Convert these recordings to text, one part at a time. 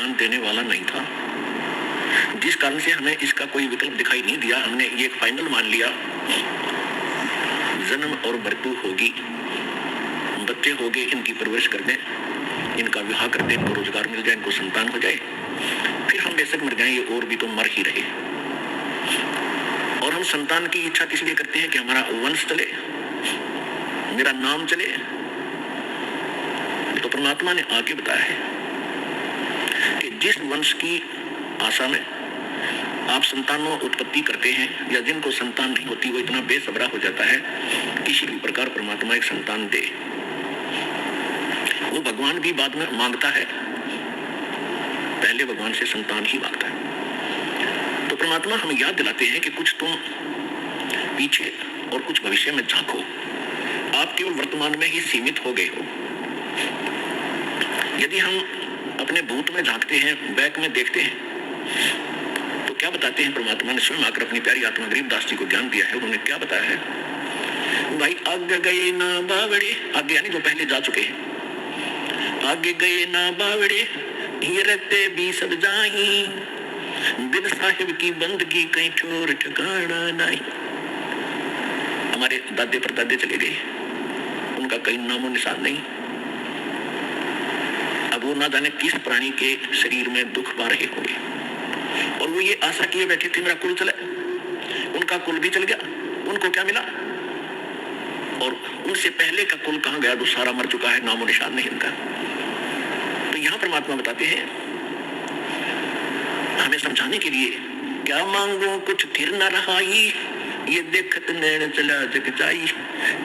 जान देने वाला नहीं था, जिस कारण से हमें इसका कोई विकल्प दिखाई नहीं दिया। हमने ये फाइनल मान लिया, जन्म और मृत्यु होगी, बच्चे हो गए, इनकी परवरिश कर दें, इनका विवाह कर दें, इनको रोजगार मिल जाए, इनको संतान हो जाए, फिर हम बेशक मर जाएं, ये और भी तो मर ही रहे। और हम संतान की इच्छा किस लिए करते हैं कि हमारा वंश चले, मेरा नाम चले। तो परमात्मा ने आके बताया है कि जिस वंश की आशा में आप संतानों उत्पत्ति करते हैं, या जिनको संतान नहीं होती, वो इतना बेसब्रा हो जाता है किसी भी प्रकार परमात्मा एक संतान दे। वो भगवान भी बाद में मांगता है, पहले भगवान से संतान ही मांगता है। तो परमात्मा हमें याद दिलाते हैं कि कुछ तुम पीछे और कुछ भविष्य में झांको, आप केवल वर्तमान में ही सीमित हो गए हो। यदि हम अपने भूत में झांकते हैं, बैक में देखते हैं, तो क्या बताते हैं परमात्मा ने स्वयं आकर अपनी प्यारी आत्मा गरीबदास जी को ज्ञान दिया है। उन्होंने क्या बताया है, भाई आगे गए ना बावड़े, आगे यानी जो पहले जा चुके हैं, आगे गए ना बावड़े ये रखते भी सब जाही, बिन साहिब की बंदगी कहीं ठोर ठिकाना नहीं। हमारे दादे परदादे चले गए, उनका कहीं नामो निशान नहीं। अब वो ना जाने किस प्राणी के शरीर में दुख पा रहे होंगे, और वो ये आशा किए बैठे थे मेरा कुल चले। उनका कुल भी चल गया, उनको क्या मिला? और उनसे पहले का कुल कहां गया? जो सारा मर चुका है, नामो निशान नहीं उनका। तो यहाँ परमात्मा बताते हैं हमें समझाने के लिए, क्या मांगो कुछ फिर न रहाई, ये देखत नैन चला जग जाई,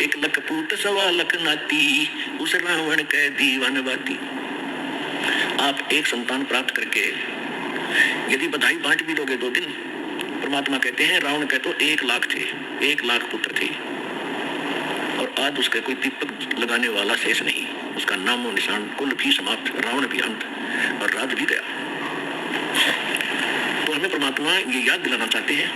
एक लख पूत सवा लख नाती, उस रावण के दीवान बाती। आप एक संतान प्राप्त करके यदि बधाई बांट भी दोगे 2 दिन, परमात्मा कहते हैं रावण के तो 1 लाख थे, 1 लाख पुत्र थे, और आज उसका कोई दीपक लगाने वाला शेष नहीं, उसका नामो निशान, कुल भी समाप्त, रावण भी अंत और राज भी गया। तो हमें परमात्मा ये याद दिलाना चाहते हैं,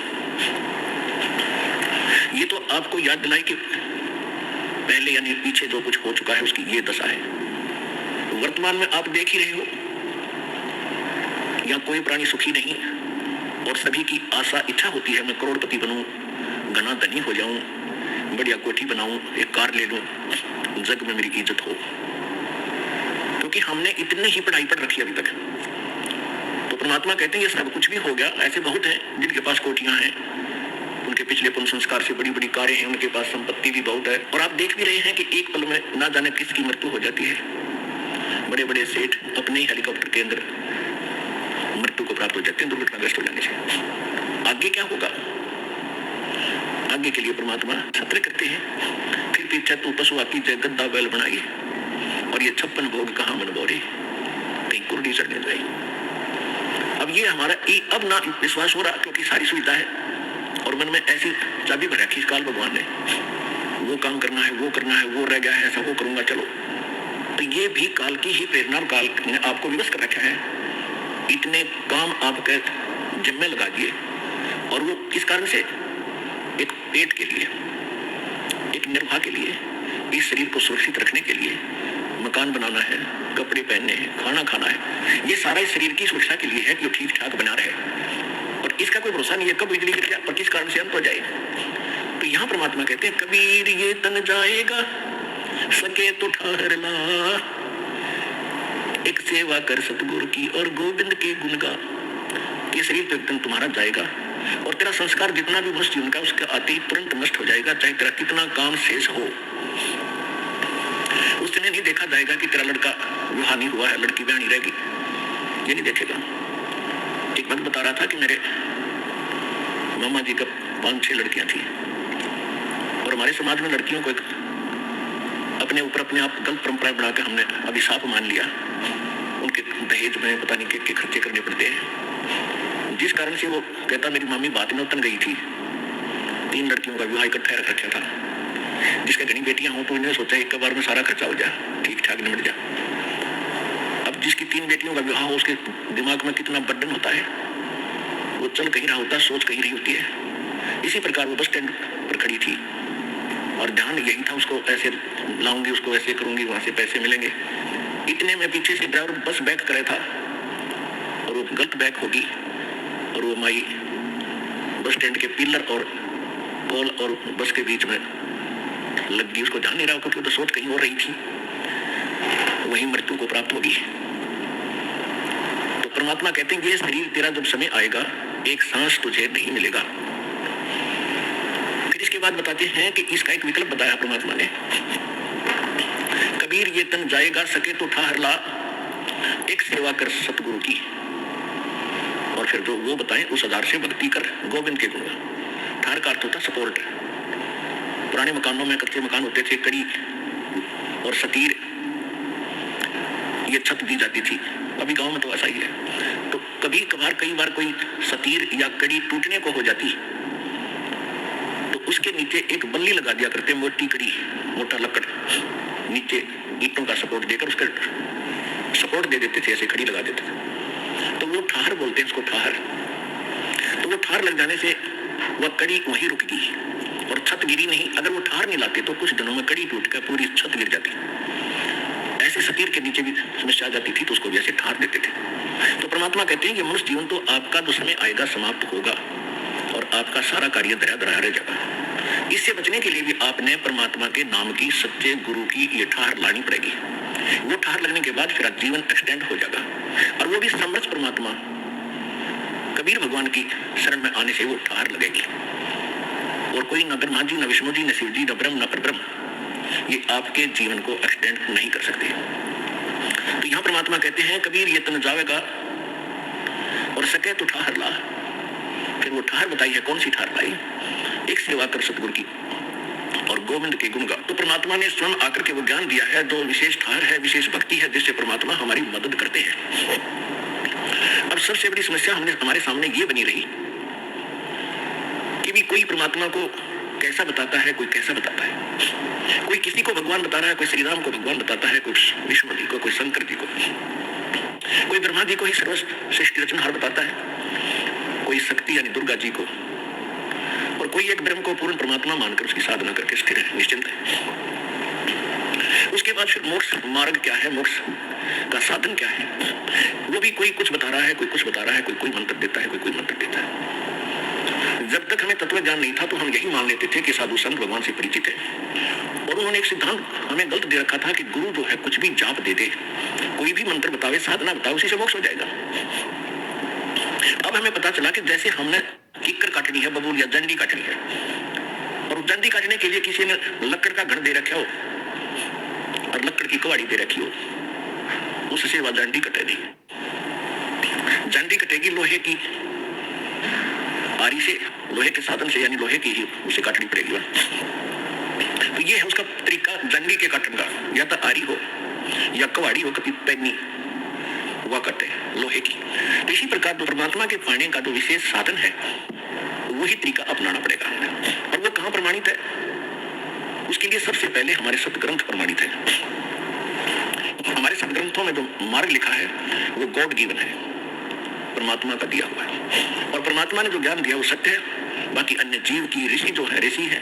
ये तो आपको याद दिलाए कि पहले यानी पीछे जो कुछ हो चुका है उसकी ये दशा है। वर्तमान में आप देख ही रहे हो, यहाँ कोई प्राणी सुखी नहीं, और सभी की आशा इच्छा होती है मैं करोड़पति बनूं, घना धनी हो जाऊं, बढ़िया कोठी बनाऊं, एक कार ले लूं, जग में मेरी इज्जत हो, क्योंकि हमने इतनी ही पढ़ाई पढ़ रखी अभी तक। तो परमात्मा कहते हैं ये सब कुछ भी हो गया, ऐसे बहुत हैं जिनके पास कोठियां हैं, उनके पिछले पुण्य संस्कार से बड़ी बड़ी कारें हैं, उनके पास संपत्ति भी बहुत है, और आप देख भी रहे हैं कि एक पल में ना जाने किसकी मृत्यु हो जाती है। बड़े बड़े सेठ अपने ही हेलीकॉप्टर के अंदर मृत्यु को प्राप्त हो जाते हैं दुर्घटनाग्रस्त हो जाने से। आगे क्या होगा, आगे के लिए परमात्मा सत्र करते हैं, फिर पीछे तू पशुआ की जय गद्दा बैल बनाई, और ये 56 भोग कहाँ मन बोरे, कहीं कुर्डी चढ़ने जाए। अब ये हमारा अब ना विश्वास हो रहा, क्योंकि सारी सुविधा है, और मन में ऐसी चाबी भर रखी काल भगवान ने, वो काम करना है, वो करना है, वो रह गया है, ऐसा वो करूंगा, चलो। तो ये भी काल की ही प्रेरणा, काल ने आपको विवश कर रखा है, इतने काम आपके जिम्मे लगा दिए, और वो किस कारण से? एक पेट के लिए, एक निर्वाह के लिए, इस शरीर को सुरक्षित रखने के लिए, मकान बनाना है, कपड़े पहनने हैं, खाना खाना है, ये सारा इस शरीर की सुरक्षा के लिए है कि ठीक ठाक बना रहे, और इसका कोई भरोसा नहीं है कब बिजली गिर जाए और किस कारण से अंत हो जाए। तो यहाँ परमात्मा कहते हैं कबीर ये तन जाएगा, सके तो ठहर ला, एक सेवा कर सतगुरु की और गोविंद के गुण गा। ये शरीर तो एक दिन तुम्हारा जाएगा, और तेरा संस्कार जितना भी मस्त जीवन का उसके आते ही तुरंत नष्ट हो जाएगा, चाहे तेरा कितना काम शेष हो। उस दिन नहीं देखा जाएगा कि तेरा लड़का विवाह नहीं हुआ है, लड़की ब्याह नहीं रहेगी, ये नहीं देखेगा। एक बात बता रहा था कि मेरे मामा जी का 5-6 लड़कियां थी, और हमारे समाज में लड़कियों को एक अपने ऊपर अपने आप गलत परंपराएं बनाकर हमने अभिशाप मान लिया। उनके दहेज में पता नहीं के खर्चे करने पड़ते हैं, जिस कारण से वो कहता मेरी मम्मी बात में उतन गई थी, 3 लड़कियों का विवाह इकट्ठा रख रखा था, जिसके घनी बेटियां हों तो इन्होंने सोचा एक बार में सारा खर्चा हो जाए, ठीक ठाक निपट जाए। अब जिसकी 3 बेटियों का विवाह हो उसके दिमाग में कितना बर्डन होता है, वो चल कहीं रहा होता, सोच कहीं रही होती है। इसी प्रकार वो बस स्टैंड पर खड़ी थी, और ध्यान यही था उसको ऐसे लाऊंगी, उसको ऐसे करूंगी, वहां से पैसे मिलेंगे। इतने में पीछे से ड्राइवर बस बैक करे था, वो गलत बैक होगी और वो माई बस स्टैंड के पिलर और पोल और बस के बीच में लग गई। उसको जान नहीं रहा क्योंकि तो सोच कहीं और रही थी, वही मृत्यु को प्राप्त होगी। तो परमात्मा कहते हैं ये शरीर तेरा जब समय आएगा एक सांस तुझे नहीं मिलेगा। फिर इसके बाद बताते हैं कि इसका एक विकल्प बताया परमात्मा ने, कबीर ये तन जाएगा सके तो ठहर ला, एक सेवा कर सतगुरु की। और फिर जो वो बताएं उस आधार से भक्ति कर गोविंद के गुण। ठार का अर्थ होता सपोर्ट। पुराने मकानों में कच्चे मकान होते थे, कड़ी और सतीर ये छत दी जाती थी। अभी गांव में तो ऐसा ही है। तो कभी कभार कई बार कोई सतीर या कड़ी टूटने को हो जाती तो उसके नीचे एक बल्ली लगा दिया करते, मोटी कड़ी, मोटा लकड़, नीचे ईंटों का सपोर्ट देकर उसका सपोर्ट दे देते थे, ऐसे खड़ी लगा देते थे। तो वो ठाहर बोलते हैं उसको, ठाहर। तो वो ठाहर लग जाने से वह कड़ी वहीं रुक गई और छत गिरी नहीं। अगर वो ठाहर नहीं लाते तो कुछ दिनों में कड़ी टूट कर पूरी छत गिर जाती। ऐसे सतीर के नीचे भी समस्या आ जाती थी तो उसको भी ऐसे ठार देते थे। तो परमात्मा कहते हैं कि मनुष्य जीवन तो आपका जो समय आएगा समाप्त होगा और आपका सारा कार्य दरा रह जाएगा। इससे बचने के लिए भी आपने परमात्मा के नाम की, सच्चे गुरु की ये ठार लानी पड़ेगी। वो ठार लगने के बाद फिर जीवन एक्सटेंड हो जाएगा और वो भी समर्थ परमात्मा कबीर भगवान की शरण में आने से वो ठार लगेगी। और कोई न ब्रह्मा जी, न विष्णु जी, न शिव जी, न ब्रह्म, न परब्रह्म ये आपके जीवन को एक्सटेंड नहीं कर सकते। तो यहाँ परमात्मा कहते हैं कबीर ये तन जावेगा और सके तो ठाहर ला। फिर वो ठाहर बताई है, कौन सी ठाहर लाई? एक सेवा कर सतगुरु की और गोविंद के गुण गा। तो परमात्मा ने स्वयं आकर के वो ज्ञान दिया है, जो विशेष ठाहर है, विशेष भक्ति है, जिससे परमात्मा हमारी मदद करते हैं। अब सबसे बड़ी समस्या हमारे सामने ये बनी रही कि भी कोई परमात्मा को कैसा बताता है, कोई कैसा बताता है। कोई किसी को भगवान बता रहा है, कोई श्री राम को भगवान बताता है, कोई विष्णु जी को, कोई शंकर जी को, कोई ब्रह्मा जी को ही सर्वश्रेष्ठ रचनहार बताता है, कोई शक्ति यानी दुर्गा जी को, और कोई एक ब्रह्म को पूर्ण परमात्मा मानकर उसकी साधना करके स्थिर है, निश्चिंत है। उसके बाद फिर मोक्ष मार्ग क्या है, मोक्ष का साधन क्या है, वो भी कोई कुछ बता रहा है, कोई कुछ बता रहा है, कोई मंत्र देता है, कोई मंत्र देता है। जब तक हमें तत्व ज्ञान नहीं था तो हम यही मान लेते थे कि साधु संत भगवान से परिचित है, और उन्होंने एक सिद्धांत हमें गलत दे रखा था कि गुरु जो है कुछ भी जाप दे दे, कोई भी मंत्र बतावे, साधना बतावे, उसी से मोक्ष हो जाएगा। अब हमें पता चला कि जैसे हमने किक्कर काटनी है, बबूल या जंडी काटनी है, और जंडी काटने के लिए किसी ने लकड़ का घर दे रखा हो और लकड़ की कुहाड़ी दे रखी हो, उससे वह जंडी कटेगी। जंडी कटेगी लोहे की आरी से, लोहे के साधन से, यानी लोहे की ही उसे काटनी पड़ेगी। तो ये है उसका तरीका जंडी के काटने का, या तो आरी हो या कुहाड़ी हो, कभी पैनी वह कटे लोहे की। तो इसी प्रकार जो परमात्मा के पाने का जो विशेष साधन है वही तरीका अपनाना पड़ेगा। और वो कहाँ प्रमाणित है? उसके लिए सबसे पहले हमारे सदग्रंथ प्रमाणित है। हमारे सदग्रंथों में जो मार्ग लिखा है वो गॉड गिवन है, परमात्मा का दिया हुआ है। और परमात्मा ने जो ज्ञान दिया वो सत्य है। बाकी अन्य जीव की ऋषि जो है, ऋषि है,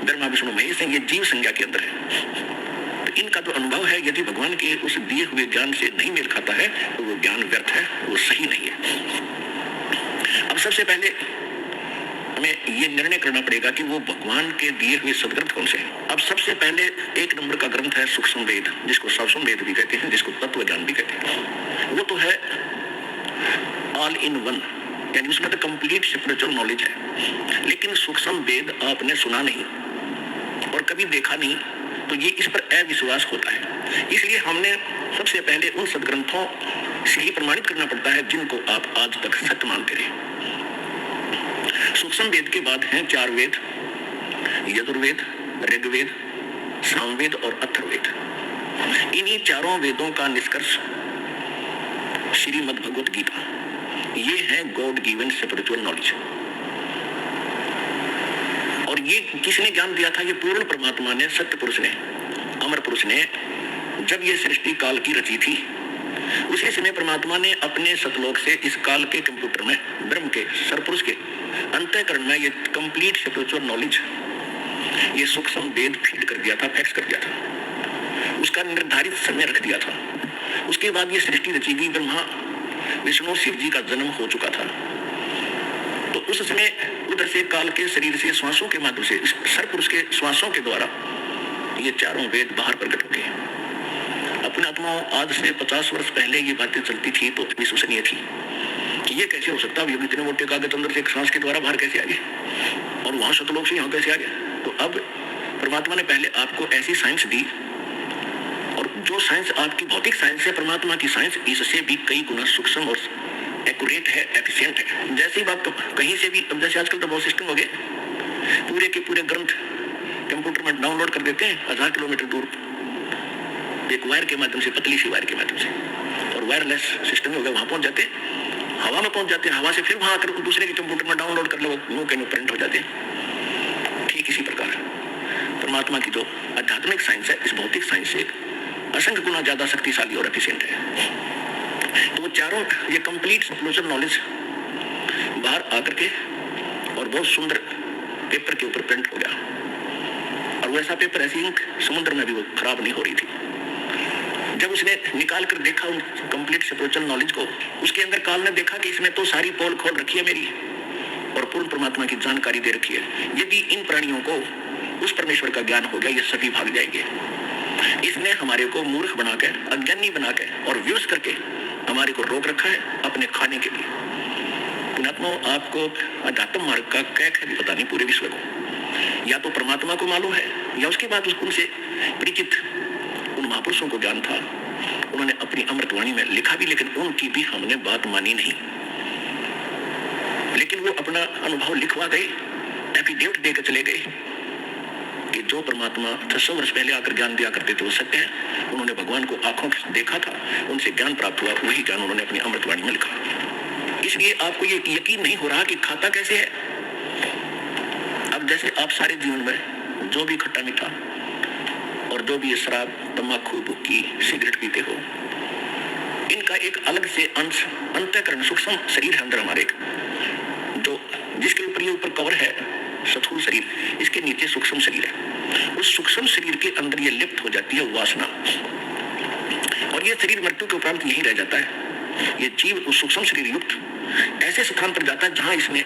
ब्रह्मा विष्णु महेश है, ये जीव संज्ञा के अंदर है। तो इनका जो अनुभव है, यदि भगवान के उस दिए हुए ज्ञान से नहीं मेल खाता है तो वो ज्ञान व्यर्थ है, वो सही नहीं है। अब सबसे पहले हमें ये निर्णय करना पड़ेगा कि वो भगवान के दिए हुए सदग्रंथ कौन से हैं। अब सबसे पहले एक नंबर का ग्रंथ है सूक्ष्म वेद, जिसको सूक्ष्म वेद भी कहते हैं, जिसको तत्व ज्ञान भी कहते हैं। वो तो है ऑल इन वन, यानी उसमें तो कंप्लीट स्पिरिचुअल नॉलेज है। लेकिन सूक्ष्म वेद आपने सुना नहीं और कभी देखा नहीं, तो ये इस पर अविश्वास होता है। इसलिए हमने सबसे पहले उन सदग्रंथों से ही प्रमाणित करना पड़ता है जिनको आप आज तक सत्य मानते रहे। सूक्ष्म वेद के बाद हैं 4 वेद, यजुर्वेद, ऋग्वेद, सामवेद और अथर्ववेद। इन्हीं चारों वेदों का निष्कर्ष श्रीमद् भगवत गीता, ये है गॉड गिवन स्पिरिचुअल नॉलेज। और ये किसने ज्ञान दिया था? ये पूर्ण परमात्मा ने, सत्य पुरुष ने, अमर पुरुष ने, जब ये सृष्टि काल की रची थी उसी समय परमात्मा ने अपने सतलोक से इस काल के कंप्यूटर में, ब्रह्म के सरपुरुष के अंतःकरण में ये कंप्लीट स्पिरिचुअल नॉलेज, ये सूक्ष्म वेद फीड कर दिया था, फैक्स कर दिया था, उसका निर्धारित समय रख दिया था। उसके बाद ये सृष्टि रची गई, ब्रह्मा विष्णु शिव जी का जन्म हो चुका था। तो उस समय उधर से काल के शरीर से श्वासों के माध्यम से, सर पुरुष के श्वासों के द्वारा ये चारों वेद बाहर प्रकट हो गए। अपने आत्माओं, आज से 50 वर्ष पहले ये बातें चलती थी तो विश्वसनीय थी कि ये कैसे हो सकता है, इतने मोटे कागज अंदर से एक सांस के द्वारा बाहर कैसे आ गए, और वहां शतलोक से यहाँ कैसे आ गया। तो अब परमात्मा ने पहले आपको ऐसी साइंस दी, और जो साइंस आपकी भौतिक साइंस है, परमात्मा की साइंस इससे भी कई गुना सूक्ष्म और एक्यूरेट है, एफिशिएंट है। जैसी बात तो कहीं से भी, अब जैसे आजकल तो बहुत सिस्टम हो गए, पूरे के पूरे ग्रंथ कंप्यूटर में डाउनलोड कर देते हैं 1000 किलोमीटर दूर, एक वायर के माध्यम से, पतली सी वायर के माध्यम से, और वायरलेस सिस्टम हो गया, वहां पहुंच जाते हैं, हवा में पहुंच जाते हैं, हवा से फिर वहां आकर दूसरे के कंप्यूटर में डाउनलोड कर लो, वो कहीं प्रिंट हो जाते हैं। ठीक इसी प्रकार परमात्मा की जो आध्यात्मिक साइंस है, इस भौतिक साइंस से असंख्य गुना ज्यादा शक्तिशाली और एफिशिएंट है। तो वो चारों, ये कंप्लीट क्लोजर नॉलेज बाहर आकर के और बहुत सुंदर पेपर के ऊपर प्रिंट हो गया, और वैसा पेपर, ऐसी इंक समुद्र में भी वो खराब नहीं हो रही थी। जब उसने निकाल कर देखा उन कंप्लीट स्पिरिचुअल नॉलेज को, उसके अंदर काल ने देखा कि इसमें तो सारी पोल खोल रखी है मेरी, और पूर्ण परमात्मा की जानकारी दे रखी है। यदि इन प्राणियों को उस परमेश्वर का ज्ञान हो गया, ये सभी भाग जाएंगे। इसने हमारे को मूर्ख बनाकर, अज्ञानी बनाकर और व्यूज करके हमारे को रोक रखा है अपने खाने के लिए। पुणात्मा, आपको अध्यात्म मार्ग का कैक है भी पता नहीं पूरे विश्व को, या तो परमात्मा को मालूम है, या उसके बाद उनसे परिचित उन महापुरुषों को ज्ञान था, उन्होंने अपनी अमृतवाणी में लिखा भी, लेकिन उनकी भी हमने बात मानी नहीं। लेकिन वो अपना अनुभव लिखवा गए, एफिडेविट देकर चले गए कि जो परमात्मा 600 वर्ष पहले आकर ज्ञान दिया करते थे वो सत्य है। उन्होंने भगवान को आंखों से देखा था, उनसे ज्ञान प्राप्त हुआ, वही ज्ञान उन्होंने अपनी अमृतवाणी में लिखा। इसलिए आपको ये यकीन नहीं हो रहा कि खाता कैसे है। अब जैसे आप सारे जीवन में जो भी खट्टा मीठा और जो भी शराब, तंबाकू, भुक्की, सिगरेट पीते हो, इनका एक अलग से अंश, अंतःकरण, सूक्ष्म शरीर है अंदर हमारे, जो जिसके ऊपर ये ऊपर कवर है स्थूल शरीर, इसके नीचे सूक्ष्म शरीर है। उस सूक्ष्म शरीर के अंदर ये लिप्त हो जाती है वासना, और ये शरीर मृत्यु के उपरांत यहीं रह जाता है। ये जीव उस सूक्ष्म शरीर युक्त ऐसे स्थान पर जाता है जहां इसने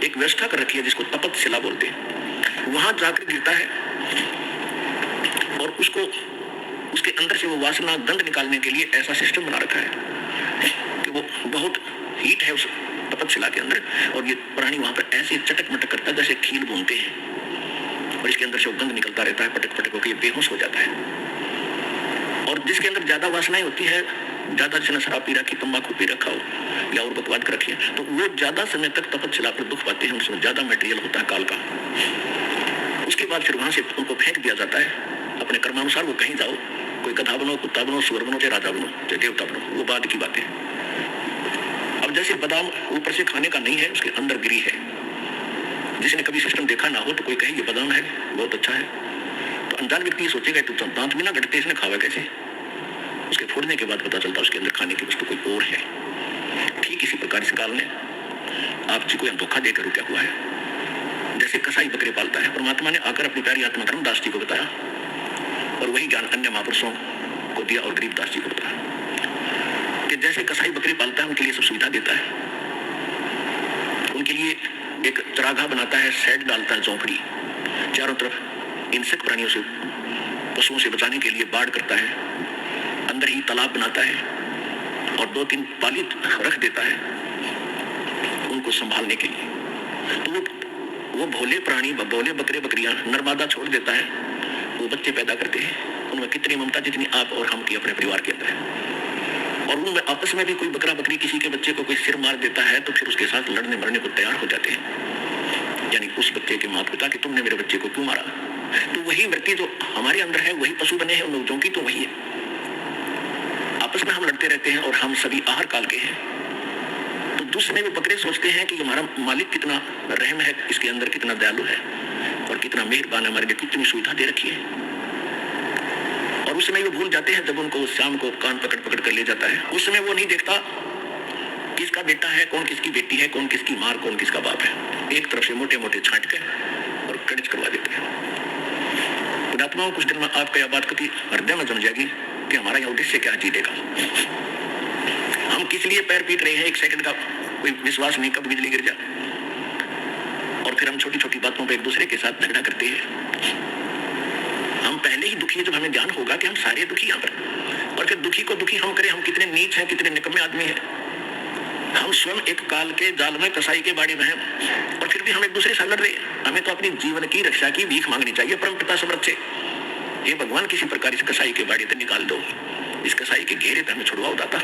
एक व्यवस्था कर रखी है, जिसको तपतशिला बोलते हैं। वहां जाकर गिरता है, और उसको, उसके अंदर से वो वासना गंध निकालने के लिए ऐसा सिस्टम बना रखा है कि वो बहुत हीट है उस तपतशिला के अंदर, और ये प्राणी वहां पर ऐसे चटक मटक करता है जैसे खील भूनते हैं, और इसके अंदर से वो गंध निकलता रहता है, पटक पटक होकर ये बेहोश हो जाता है। और जिसके अंदर ज्यादा वासनाएं होती है, ज्यादा जिसने शराब पी रखी, तंबाकू पी रखा हो, या और बकवाद कर रखी है, तो वो ज्यादा समय तक तपतशिला पर दुख पाते हैं, उसमें ज्यादा मटेरियल होता है काल का। उसके बाद फिर वहां से उनको फेंक दिया जाता है अपने कर्मानुसार। वो कहीं जाओ, कोई गधा बनो, कुत्ता बनो, सुअर बनो, चाहे राजा बनो, चाहे देवता बनो, वो बाद की बात है। अब जैसे बादाम ऊपर से खाने का नहीं है, उसके अंदर गिरी है। जिसने कभी सिस्टम देखा ना हो तो कोई कहे ये बादाम है, बहुत अच्छा है, तो अनजान व्यक्ति सोचेगा तो दांत बिना गटते इसने खावा कैसे। उसके फोड़ने के बाद पता चलता उसके अंदर खाने की वस्तु कोई और है। ठीक इसी प्रकार इस काल ने आप जी को धोखा देकर रुका हुआ है। जैसे कसाई बकरे पालता है, परमात्मा ने आकर अपनी प्यारी आत्मा धर्मदास जी को बताया, और वही ज्ञान अन्य महापुरुषों को दिया और गरीबदास जी को बताया कि जैसे कसाई बकरी पालता है, उनके लिए सब सुविधा देता है, उनके लिए एक चरागाह बनाता है, शेड डालता है, झोंपड़ी, चारों तरफ हिंसक प्राणियों से, पशुओं से बचाने के लिए बाड़ करता है, अंदर ही तालाब बनाता है, और 2-3 पालित रख देता है उनको संभालने के लिए। तो वो भोले प्राणी, भोले बकरे बकरियां नर्मदा छोड़ देता है, वो बच्चे पैदा करते हैं, उनमें कितनी ममता जितनी आप और हम की अपने परिवार के अंदर है। और उनमें आपस में भी कोई बकरा बकरी किसी के बच्चे को कोई सिर मार देता है तो फिर उसके साथ लड़ने मरने को तैयार हो जाते हैं, यानी उस बच्चे के माता पिता कि तुमने मेरे बच्चे को क्यों मारा। तो वही व्यक्ति जो हमारे अंदर है, वही पशु बने हैं, उन लोगों की तो वही है। आपस में हम लड़ते रहते हैं, और हम सभी आहार काल के हैं। तो दूसरे वो बकरे सोचते हैं कि हमारा मालिक कितना रहम है, इसके अंदर कितना दयालु है, और कितना मेहरबान है, हमारे लिए कितनी सुविधा दे रखी है। और उस समय वो भूल जाते हैं जब उनको शाम को कान पकड़ पकड़ कर ले जाता है। उस समय वो नहीं देखता किसका बेटा है, कौन किसकी बेटी है, कौन किसकी माँ, कौन किसका बाप है। एक तरफ से मोटे मोटे छांट के और कड़च करवा देते हैं। पुणात्माओं, कुछ दिन में आपका यह बात कभी हृदय में जम जाएगी कि हमारा यह उद्देश्य क्या जीने का। हम किस लिए पैर पीट रहे हैं, एक सेकंड का कोई विश्वास नहीं कब बिजली गिर जा, और फिर हम छोटी छोटी बातों पे एक दूसरे के साथ झगड़ा करते हैं। हम पहले ही दुखी है, जब हमें ज्ञान होगा कि हम सारे दुखी यहाँ पर, और फिर दुखी को दुखी हम करें, हम कितने नीच हैं, कितने निकम्मे आदमी हैं। हम स्वयं एक काल के जाल में, कसाई के बाड़े में हैं, और फिर भी हम एक दूसरे से लड़ रहे हैं। हमें तो अपनी जीवन की रक्षा की भीख मांगनी चाहिए परम पिता समर्थ से। हे भगवान, किसी प्रकार इस कसाई के बाड़े से निकाल दो, इस कसाई के घेरे पे हमें छुड़वाओ दाता।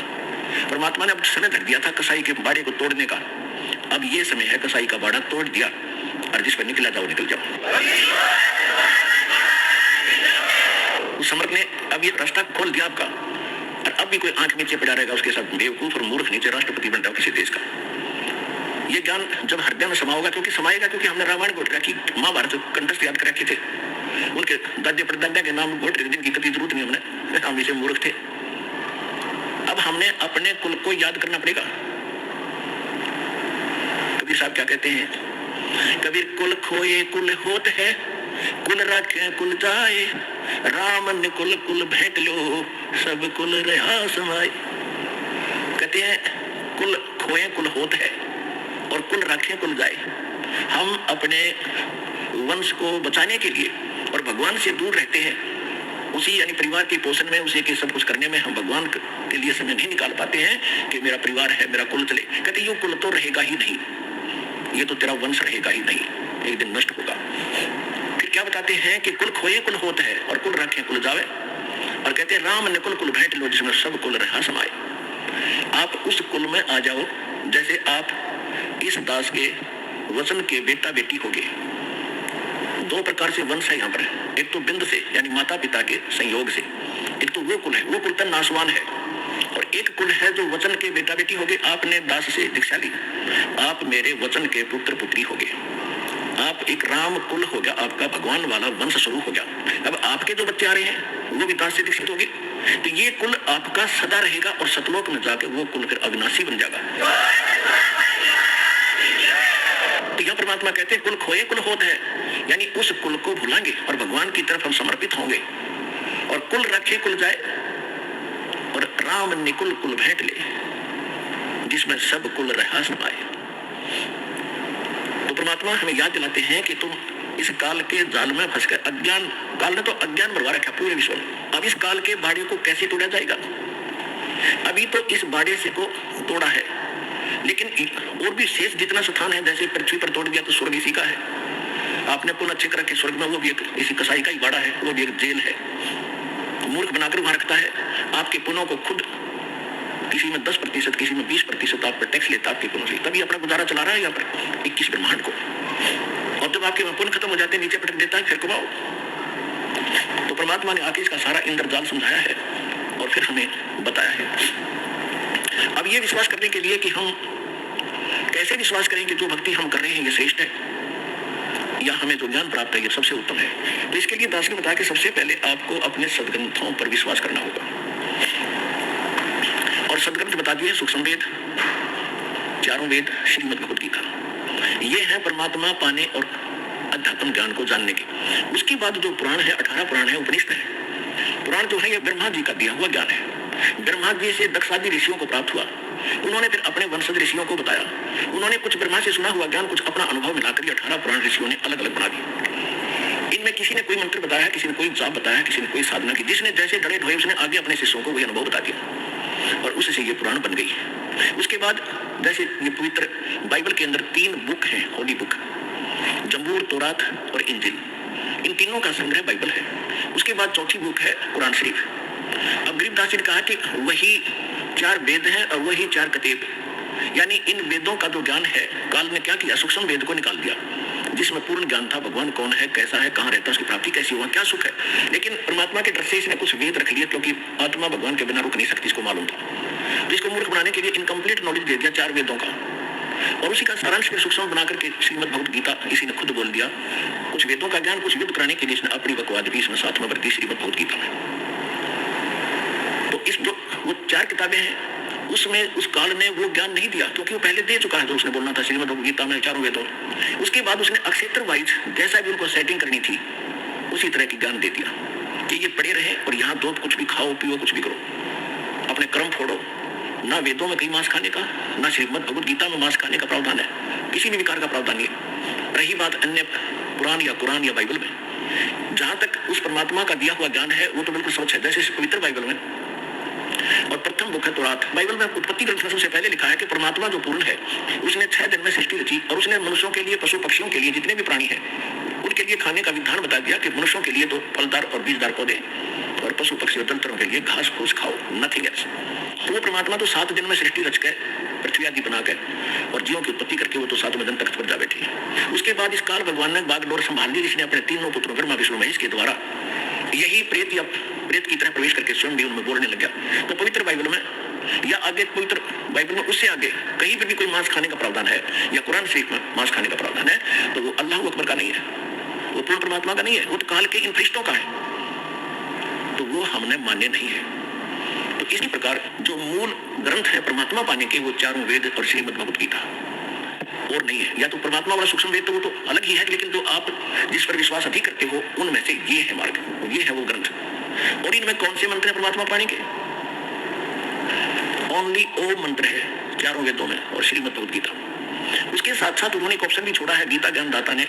परमात्मा ने अब समय धर दिया था कसाई के बाड़े को तोड़ने का, अब ये समय है कसाई का बाड़ा तोड़ दिया, और जिस पर निकला जाओ निकल जाओ। उस समर्थ ने अब ये रास्ता खोल दिया आपका, और अब भी कोई आंख नीचे पड़ा रहेगा उसके साथ बेवकूफ और मूर्ख नीचे राष्ट्रपति बनता है किसी देश का। ये ज्ञान जब हृदय में समाओगा, क्योंकि समाएगा, क्योंकि हमने रामायण घोट रखी, महाभारत कंठस्थ याद कर रखे थे, उनके दादे परदादा के नाम घोट रहे, जिनकी कभी जरूरत नहीं हमने, हम इसे मूर्ख थे। अब हमने अपने कुल को याद करना पड़ेगा। कबीर साहब क्या कहते हैं, कबीर कुल खोए कुल होत है, कुल रखे कुल जाए, राम ने कुल कुल भेंट लो, सब कुल रहा समाए। कहते हैं कुल खोए कुल होत है और कुल रखे कुल जाए। हम अपने वंश को बचाने के लिए और भगवान से दूर रहते हैं, उसी यानी परिवार के पोषण में, उसी के सब कुछ करने में हम भगवान के लिए समय नहीं निकाल पाते हैं कि मेरा परिवार है, मेरा कुल चले। कहते यूं कुल तो रहेगा ही नहीं, ये तो तेरा वंश रहेगा ही नहीं, एक दिन नष्ट होगा। फिर क्या बताते हैं कि कुल खोए कुल होत है और कुल रखे कुल जावे, और कहते हैं राम ने कुल कुल भेंट लो, जिसमें सब कुल रहा समाए। आप उस कुल में आ जाओ, जैसे आप इस दास के वचन के बेटा बेटी होगे। दो प्रकार से वंश है यहाँ पर, एक तो बिंद से यानी माता पिता के संयोग से, एक तो वो कुल है, वो कुल तन नाशवान है, और एक कुल है जो वचन के बेटा बेटी होगे। आपने दास से दीक्षा ली, आप मेरे वचन के पुत्र पुत्री होगे, आप एक राम कुल हो गया, आपका भगवान वाला वंश शुरू हो गया। अब आपके जो बच्चे आ रहे हैं वो भी दास से दीक्षित होंगे, तो ये कुल आपका सदा रहेगा, और सतलोक में जाके वो कुल फिर अविनाशी बन जाएगा। तो यह परमात्मा कहते हैं कुल खोए कुल होत है, यानी उस कुल को भूलेंगे और भगवान की तरफ हम समर्पित होंगे, और कुल रखे कुल जाए, और राम ने कुल कुल भेंट ले, जिसमें सब कुल रहा समाए। तो परमात्मा हमें याद दिलाते हैं कि तुम इस काल के जाल में फंसकर, अज्ञान काल ने तो अज्ञान भरवा रखा पूरे विश्व में, अब इस काल के बाड़े को कैसे तोड़ा जाएगा। अभी तो इस बाड़े से को तोड़ा है, लेकिन और भी शेष जितना स्थान है, जैसे पृथ्वी पर तोड़ दिया तो स्वर्ग इसी का है। आपने पुनः अच्छे कर के स्वर्ग में, वो भी एक इसी कसाई का ही बाड़ा है, वो भी एक जेल है, मूर्ख बनाकर वहां रखता है। आपके पुनों को खुद किसी में 10%, किसी में 20% आप पर टैक्स लेता आपके पुनों से, तभी अपना गुजारा चला रहा है यहाँ पर 21 ब्रह्मांड को। और जब आपके पुण्य खत्म हो जाते हैं, नीचे पटक देता है, फिर कमाओ। तो परमात्मा ने आके इसका सारा इंद्रजाल समझाया है और फिर हमें बताया है। अब ये विश्वास करने के लिए कि हम कैसे विश्वास करें कि जो भक्ति हम कर रहे हैं ये श्रेष्ठ है, या हमें जो ज्ञान प्राप्त है ये सबसे उत्तम है। तो इसके लिए दास ने बताया कि सबसे पहले आपको अपने सदग्रंथों पर विश्वास करना होगा, और सदग्रंथ बता दिए सूक्ष्म वेद, चारों वेद, श्रीमद् भगवद गीता, ये है परमात्मा पाने और अध्यात्म ज्ञान को जानने के। उसके बाद जो पुराण है, 18 पुराण है, उपनिषद है। पुराण जो है ये ब्रह्मा जी का दिया हुआ ज्ञान है। ब्रह्मा जी से दक्ष आदि ऋषियों को प्राप्त हुआ, उन्होंने फिर अपने वंशज ऋषियों को बताया, उन्होंने कुछ ब्रह्मा से सुना हुआ ज्ञान, कुछ अपना अनुभव मिलाकर 18 पुराण ऋषियों ने अलग अलग बना दिया। इनमें किसी ने कोई मंत्र बताया, किसी ने कोई जाप बताया, किसी ने कोई साधना की, जिसने जैसे डरे ढोए उसने आगे अपने शिष्यों को वही अनुभव बता दिया, और उससे ये पुराण बन गई। उसके बाद जैसे ये पवित्र बाइबल के अंदर 3 बुक हैं, होली बुक, जंबूर, तौरात और इंजिल, इन तीनों का संग्रह बाइबल है। उसके बाद चौथी बुक है कुरान शरीफ। अब गरीबदास जी ने कहा कि वही 4 वेद हैं और वही 4 कतेब, यानी इन वेदों का जो ज्ञान है, काल ने क्या किया, सूक्ष्म वेद को निकाल दिया, जिसमें पूर्ण ज्ञान था, भगवान कौन है, कैसा है, कहाँ रहता है, उसकी प्राप्ति कैसी हुआ, क्या सुख है। लेकिन परमात्मा के डर से इसने कुछ वेद रख लिए, क्योंकि आत्मा भगवान के बिना रुक नहीं सकती, इसको मालूम था। तो इसको मूर्ख बनाने के लिए इनकम्प्लीट नॉलेज दे दिया 4 वेदों का, और उसी का सारांश फिर सूक्ष्म बनाकर के श्रीमद् भगवद गीता इसी ने खुद बोल दिया। कुछ वेदों का ज्ञान, कुछ युद्ध कराने के लिए इसने अपनी बकवाद भी इसमें 7 में भर दी श्रीमद् भगवद गीता में। तो इस जो वो 4 किताबें हैं, उसमें उस काल ने वो ज्ञान नहीं दिया, क्योंकि वो पहले दे चुका है जो उसने बोलना था श्रीमद् भगवद गीता में 4 वेदों। उसके बाद उसने अक्षेत्र वाइज जैसा भी उनको सेटिंग करनी थी उसी तरह की ज्ञान दे दिया कि ये पड़े रहे, और यहाँ दो कुछ भी खाओ पियो, कुछ भी करो, अपने कर्म फोड़ो, ना वेदों में कहीं मांस खाने का, ना श्रीमद् भगवद गीता में मांस खाने का प्रावधान है, किसी भी विकार का प्रावधान नहीं है। रही बात अन्य पुराण या कुरान या बाइबल में, जहां तक उस परमात्मा का दिया हुआ ज्ञान है वो तो बिल्कुल सच है। जैसे पवित्र बाइबल में और प्रथम बुक है तौरात, बाइबल में उत्पत्ति ग्रंथ में सबसे पहले लिखा है कि परमात्मा जो पूर्ण है उसने 6 दिन में सृष्टि रची और उसने मनुष्यों के लिए, पशु पक्षियों के लिए, जितने भी प्राणी हैं उनके लिए खाने का विधान बता दिया कि मनुष्यों के लिए तो फलदार और बीजदार पौधे और पशु पक्षी और जलचरों के लिए घास फूस खाओ, नथिंग एल्स। तो वो परमात्मा तो 7 दिन में सृष्टि रच कर, पृथ्वी आदि बनाकर और जीवों की उत्पत्ति करके वो तो 7वें दिन तख्त पर जा बैठी। उसके बाद इस काल भगवान ने बागडोर संभाल ली, जिसने अपने 3 पुत्रों ब्रह्मा विष्णु महेश के द्वारा यही प्रेत की तरह प्रवेश करके स्वयं भी उनमें बोलने लग गया। तो पवित्र बाइबल में या आगे पवित्र बाइबल में उससे आगे कहीं पर भी कोई मांस खाने का प्रावधान है या कुरान शरीफ में मांस खाने का प्रावधान है तो वो अल्लाह अकबर का नहीं है, वो पूर्ण परमात्मा का नहीं है, वो तो काल के इन फरिश्तों का है, तो वो हमने मान्य नहीं है। तो इसी प्रकार जो मूल ग्रंथ है परमात्मा पाने के वो 4 वेद और श्रीमद् भगवद गीता और नहीं है। या तो परमात्मा वाला सूक्ष्म वेद तो वो तो अलग ही है, लेकिन जो आप जिस पर विश्वास अधिक करते हो उनमें से ये है मार्ग, ये है वो ग्रंथ। और इनमें कौन से मंत्र है परमात्मा पाने के? ओनली ओम मंत्र है 4 वेदों में और श्रीमद् भगवद गीता। उसके साथ साथ उन्होंने एक ऑप्शन भी छोड़ा है गीता ज्ञानदाता ने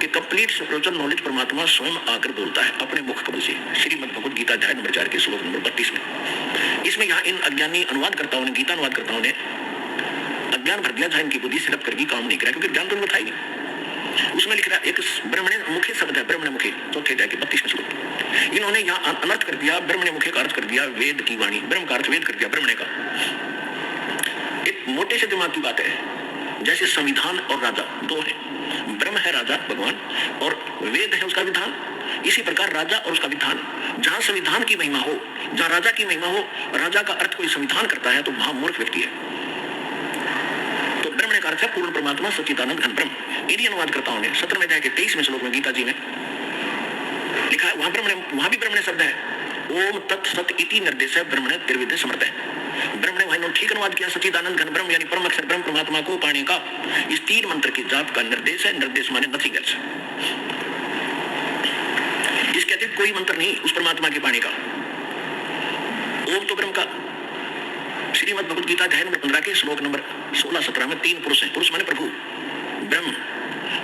कि कंप्लीट स्पिरिचुअल नॉलेज परमात्मा स्वयं आकर बोलता है अपने मुख कमल से, श्रीमद् भगवद गीता अध्याय नंबर 4 के श्लोक नंबर 32 में। इसमें यहाँ इन अज्ञानी अनुवादकर्ताओं ने, गीता अनुवादकर्ताओं ने अज्ञान भर दिया, जहां इनकी बुद्धि सिर्फ करके काम नहीं करा, क्योंकि ज्ञान तो उनको था ही नहीं। उसमें लिख रहा है एक ब्रह्मणे मुखे शब्द है, ब्रह्मणे मुखे, चौथे अध्याय के 32वें श्लोक। इन्होंने यहाँ अनर्थ कर दिया, ब्रह्मणे मुखे का अर्थ कर दिया वेद की वाणी, ब्रह्म का अर्थ वेद कर दिया ब्रह्मणे का। एक मोटे से दिमाग की बात है, जैसे संविधान और राजा 2 है, ब्रह्म है राजा भगवान और वेद है उसका विधान। इसी प्रकार राजा और उसका विधान, जहां संविधान की महिमा हो, जहां राजा की महिमा हो, राजा का अर्थ कोई संविधान करता है तो महामूर्ख व्यक्ति है। तो ब्रह्म ने अर्थ है पूर्ण परमात्मा सच्चिदानंद घन ब्रह्म। इन्हीं अनुवादकर्ताओं ने 17वें अध्याय के 23वें श्लोक में गीता जी में लिखा है, वहां भी ब्रह्म ने शब्द है, ओम तत् सत इति निर्देश है ब्रह्मणे त्रिविध समर्थ है। ब्रह्म ने वहां ठीक अनुवाद किया, सच्चिदानंद घन ब्रह्म यानी परम अक्षर ब्रह्म परमात्मा को पाने का इस 3 मंत्र के जाप का निर्देश है। निर्देश माने नथिंग एल्स, इसके अतिरिक्त कोई मंत्र नहीं उस परमात्मा के पाने का। ओम तो ब्रह्म का, श्रीमद् भगवद गीता अध्याय नंबर 15 के श्लोक नंबर 16-17 में 3 पुरुष हैं। पुरुष माने प्रभु, ब्रह्म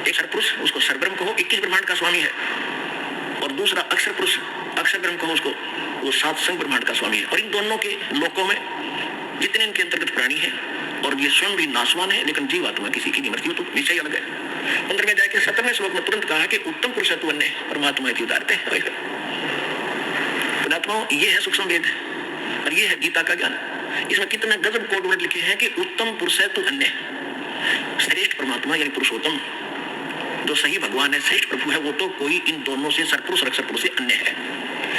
एक सरपुरुष, उसको सरब्रह्म कहो, 21 ब्रह्मांड का स्वामी है, और दूसरा अक्षर पुरुष, अक्षर ब्रह्म कहो उसको, वो 7 संग ब्रह्मांड का स्वामी है। और इन दोनों के लोकों में जितने इनके अंतर्गत प्राणी है और ये स्वयं भी नाशवान है, लेकिन जीवात्मा किसी की नहीं मरती, वो तो निश्चय अलग है। 15वें अध्याय के 17वें श्लोक में तुरंत कहा कि उत्तम पुरुष है तू अन्य परमात्मा की उदारते हैं। ये है सूक्ष्म वेद और ये है गीता का ज्ञान। इसमें कितने गजब कोड वर्ड लिखे हैं कि उत्तम पुरुष है तू अन्य, श्रेष्ठ परमात्मा यानी पुरुषोत्तम जो सही भगवान है, श्रेष्ठ प्रभु है, वो तो कोई इन दोनों से सरपुरुष और अक्षर पुरुष से अन्य है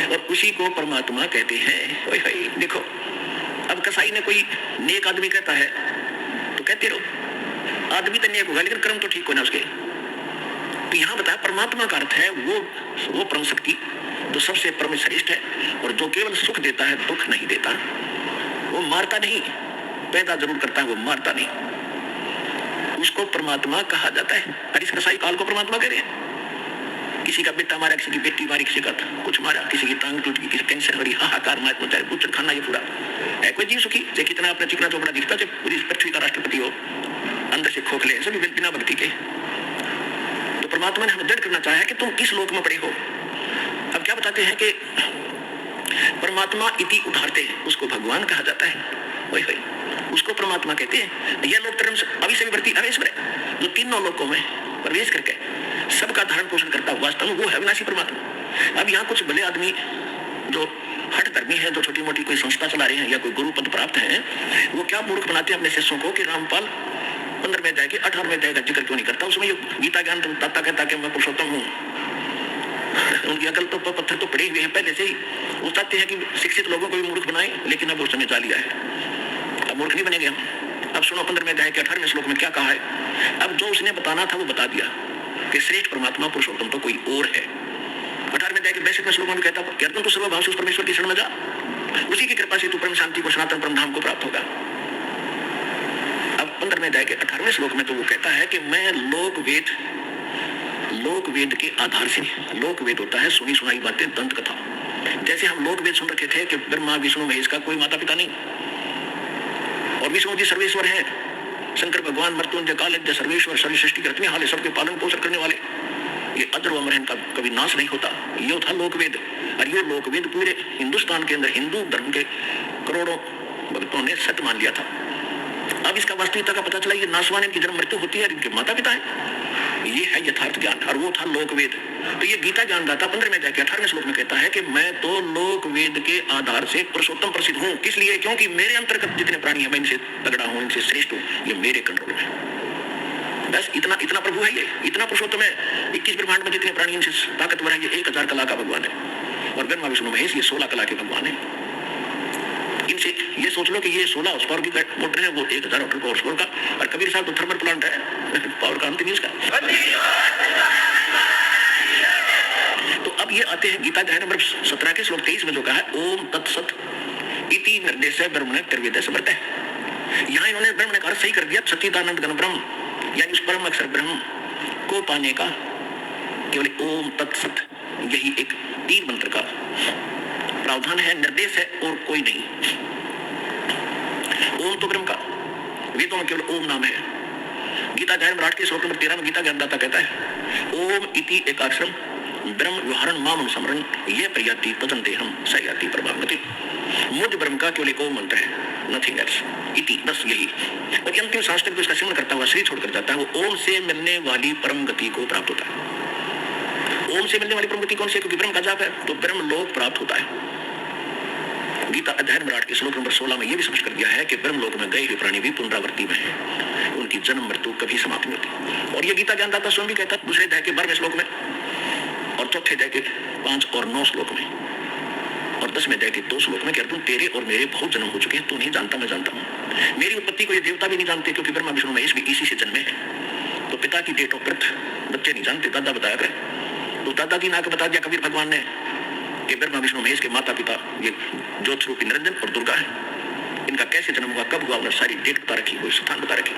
और उसी को परमात्मा कहते हैं। देखो अब कसाई ने कोई नेक आदमी कहता है तो कहते रहो, आदमी तो नेक होगा लेकिन कर्म तो ठीक होना उसके। तो यहाँ बताया परमात्मा का अर्थ है वो परम शक्ति जो सबसे परम श्रेष्ठ है और जो केवल सुख देता है, दुख नहीं देता, वो मारता नहीं, पैदा जरूर करता है, वो मारता नहीं, उसको परमात्मा कहा जाता है। और इस कसाई काल को परमात्मा कह रहे हैं। किसी का बेटा मारा, किसी की बेटी मारी, किसी का कुछ मारा, किसी की टांग टूट गई, किसी कैंसर हो हाहाकार मार मचा, बुचर खाना ये पूरा है। कोई जीव सुखी चाहे कितना अपना चिकना चौपड़ा दिखता, चाहे पूरी पृथ्वी का राष्ट्रपति हो, अंदर से खोखले, सभी बिना भक्ति के। तो परमात्मा ने हमें दृढ़ करना चाहा है कि तुम किस लोक में पड़े हो। अब क्या बताते हैं कि परमात्मा इति उदारते हैं, उसको भगवान कहा जाता है, वही उसको परमात्मा कहते हैं। यह लोक धर्म अविषविवर्ती अवेश्वर है, जो तीनों लोकों में प्रवेश करके सबका धारण पोषण करता है, वास्तव में वो है अविनाशी परमात्मा। अब यहाँ कुछ भले आदमी जो हट धर्मी है, जो छोटी मोटी कोई संस्था चला रहे हैं या कोई गुरु पद प्राप्त है, वो क्या मूर्ख बनाते हैं अपने शिष्यों को कि रामपाल 15वें अध्याय के 18वें अध्याय का जिक्र क्यों नहीं करता। उसमें ये गीता ज्ञान दाता कहता कि मैं पुरुषोत्तम हूँ। उनकी अकल तो पत्थर तो पड़े हुए हैं पहले से ही। वो चाहते हैं कि शिक्षित लोगों को भी मूर्ख बनाए, लेकिन अब उसने जा लिया है, अब मूर्ख नहीं बनेंगे हम। अब सुनो 15वें अध्याय के 18वें श्लोक में क्या कहा है। अब जो उसने बताना था वो बता दिया कि श्रेष्ठ परमात्मा पुरुषोत्तम तो कोई और है। 18वें अध्याय के 62वें श्लोक में भी कहता कि अर्जुन तू सर्वभाव से उस परमेश्वर की शरण में जा, उसी की कृपा से तू परम शांति को, सनातन परम धाम को प्राप्त होगा। अब 15वें अध्याय के 18वें श्लोक में तो वो कहता है कि मैं लोक वेद के आधार से, लोक वेद होता है सुनी सुनाई बातें, दंत कथा। जैसे हम लोक वेद सुन रखे थे कि ब्रह्मा विष्णु महेश का कोई माता पिता नहीं, और विष्णु जी सर्वेश्वर है, शंकर भगवान मृत्युंजय कालज्ञ सर्वेश्वर, सभी सृष्टि के रचने वाले, सबके पालन पोषण करने वाले, ये अजर व अमर है, इनका कभी नाश नहीं होता। ये था लोकवेद, और ये लोकवेद पूरे हिंदुस्तान के अंदर हिंदू धर्म के करोड़ों भक्तों ने सत्य मान लिया था। अब इसका वास्तविकता का पता चला, ये नाशवान इनकी जन्म मृत्यु होती है, इनके माता पिता है। ये है यथार्थ ज्ञान, और वो था लोकवेद। तो ये गीता ज्ञानदाता 15 में जाके 18वें श्लोक में कहता है कि मैं तो लोकवेद के आधार से पुरुषोत्तम प्रसिद्ध हूँ। किस लिए? क्योंकि मेरे अंतर्गत जितने प्राणी हैं मैं इनसे तगड़ा हूँ, इनसे श्रेष्ठ हूँ, ये मेरे कंट्रोल में। बस इतना प्रभु है, ये इतना पुरुषोत्तम है। 21 ब्रह्मांड में जितने प्राणी इनसे ताकतवर है, ये 1000 कला का भगवान है। और ब्रह्मा विष्णु महेश ये 16 कला के भगवान है। इनसे ये सोच लो कि ये 16 हॉर्स पावर की मोटर है, वो 1000 हॉर्स पावर का, और कबीर साहब तो थर्मल प्लांट है, पावर का अंत नहीं उसका। तो अब ये आते हैं गीता अध्याय नंबर 17 के श्लोक 23 में जो कहा है, ओम तत्सत इति निर्देश ब्रह्मणे त्रिवेद समर्थ है। यहाँ इन्होंने ब्रह्म ने कहा सही कर दिया, सच्चिदानंद घन ब्रह्म यानी उस परम अक्षर ब्रह्म को पाने का केवल ओम तत्सत यही एक 3 मंत्र का प्रावधान है, निर्देश है, और कोई नहीं। ओम तो ब्रह्म का, वेदों में केवल ओम नाम है। गीता अध्याय नंबर 8 के श्लोक नंबर 13 में गीता ज्ञानदाता कहता है, ओम इति एकाक्षरम ब्रह्म व्यवहारन माम समरण ये प्रयाति तदंते हम सयाति प्रभावती। मुझ ब्रह्म का केवल एक ओम मंत्र है, नथिंग एल्स, इति, बस यही। और अंतिम सांस तक इसका सिमरण करता हुआ शरीर छोड़कर जाता है, वो ओम से मिलने वाली परम गति को प्राप्त होता है। ओम से मिलने वाली परम गति कौन सी है? क्योंकि ब्रह्म का जाप है, तो ब्रह्म लोक प्राप्त होता है। गीता अध्याय नंबर 8 के श्लोक नंबर 16 में यह भी स्पष्ट कर दिया है कि ब्रह्म लोक में गए हुए प्राणी भी पुनरावृत्ति में है, उनकी जन्म मृत्यु कभी समाप्त नहीं होती। और ये गीता ज्ञानदाता स्वयं भी कहता है दूसरे अध्याय के 12वें श्लोक में, और चौथे अध्याय के 5 और 9 श्लोक में, और 10वें अध्याय के 2 श्लोक में कि अर्जुन तेरे और मेरे बहुत जन्म हो चुके हैं, तू नहीं जानता मैं जानता हूँ। मेरी उत्पत्ति को ये देवता भी नहीं जानते, क्योंकि ब्रह्मा विष्णु महेश भी इसी से जन्मे हैं। तो पिता की डेट ऑफ बर्थ बच्चे नहीं जानते, दादा बताया करे। तो दादाजी ने आकर बता दिया कबीर भगवान ने कि ब्रह्मा विष्णु महेश के माता पिता ये ज्योत स्वरूपी निरंजन और दुर्गा है। इनका कैसे जन्म हुआ, कब हुआ, उन्होंने सारी डेट बता रखी, कोई स्थान बता रखी।